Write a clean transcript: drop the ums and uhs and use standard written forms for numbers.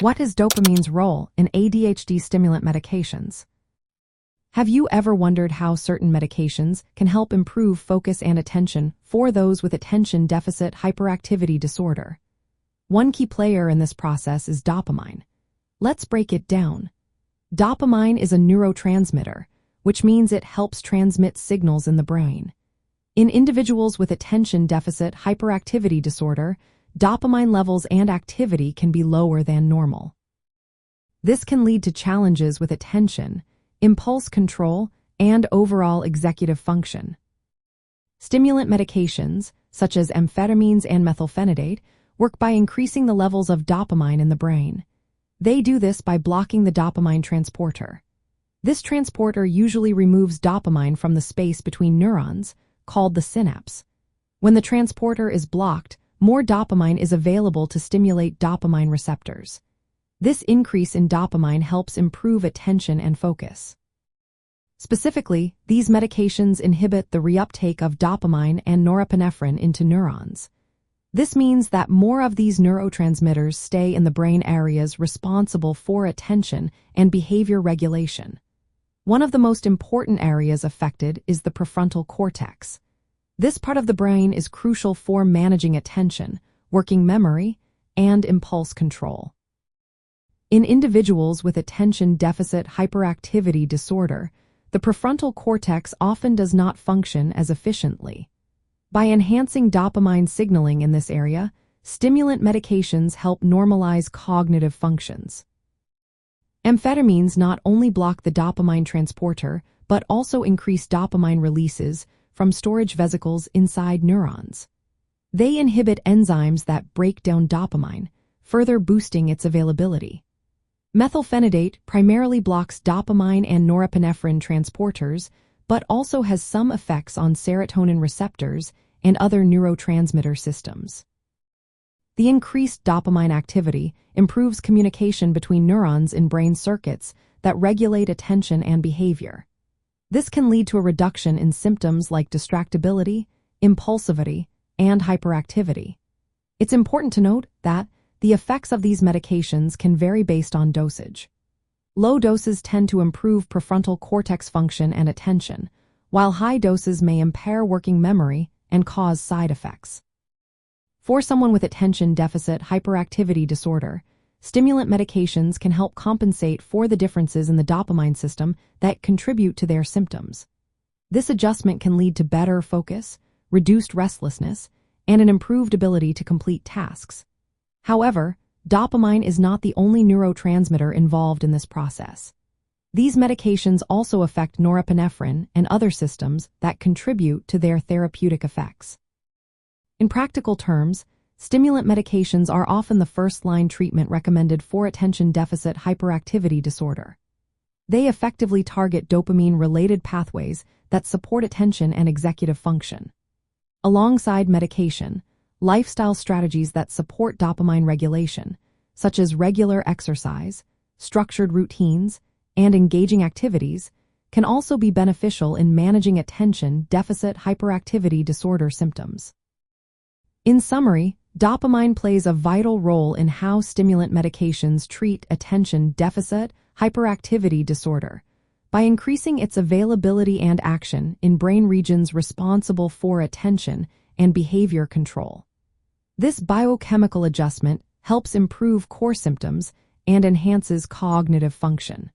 What is dopamine's role in ADHD stimulant medications? Have you ever wondered how certain medications can help improve focus and attention for those with attention deficit hyperactivity disorder? One key player in this process is dopamine. Let's break it down. Dopamine is a neurotransmitter, which means it helps transmit signals in the brain. In individuals with attention deficit hyperactivity disorder, dopamine levels and activity can be lower than normal. This can lead to challenges with attention, impulse control, and overall executive function. Stimulant medications, such as amphetamines and methylphenidate, work by increasing the levels of dopamine in the brain. They do this by blocking the dopamine transporter. This transporter usually removes dopamine from the space between neurons, called the synapse. When the transporter is blocked, more dopamine is available to stimulate dopamine receptors. This increase in dopamine helps improve attention and focus. Specifically, these medications inhibit the reuptake of dopamine and norepinephrine into neurons. This means that more of these neurotransmitters stay in the brain areas responsible for attention and behavior regulation. One of the most important areas affected is the prefrontal cortex. This part of the brain is crucial for managing attention, working memory, and impulse control. In individuals with attention deficit hyperactivity disorder, the prefrontal cortex often does not function as efficiently. By enhancing dopamine signaling in this area, stimulant medications help normalize cognitive functions. Amphetamines not only block the dopamine transporter, but also increase dopamine releases from storage vesicles inside neurons. They inhibit enzymes that break down dopamine, further boosting its availability. Methylphenidate primarily blocks dopamine and norepinephrine transporters, but also has some effects on serotonin receptors and other neurotransmitter systems. The increased dopamine activity improves communication between neurons in brain circuits that regulate attention and behavior. This can lead to a reduction in symptoms like distractibility, impulsivity, and hyperactivity. It's important to note that the effects of these medications can vary based on dosage. Low doses tend to improve prefrontal cortex function and attention, while high doses may impair working memory and cause side effects. For someone with attention deficit hyperactivity disorder, stimulant medications can help compensate for the differences in the dopamine system that contribute to their symptoms. This adjustment can lead to better focus, reduced restlessness, and an improved ability to complete tasks. However, dopamine is not the only neurotransmitter involved in this process. These medications also affect norepinephrine and other systems that contribute to their therapeutic effects. In practical terms, stimulant medications are often the first-line treatment recommended for attention deficit hyperactivity disorder. They effectively target dopamine-related pathways that support attention and executive function. Alongside medication, lifestyle strategies that support dopamine regulation, such as regular exercise, structured routines, and engaging activities, can also be beneficial in managing attention deficit hyperactivity disorder symptoms. In summary, dopamine plays a vital role in how stimulant medications treat attention deficit hyperactivity disorder by increasing its availability and action in brain regions responsible for attention and behavior control. This biochemical adjustment helps improve core symptoms and enhances cognitive function.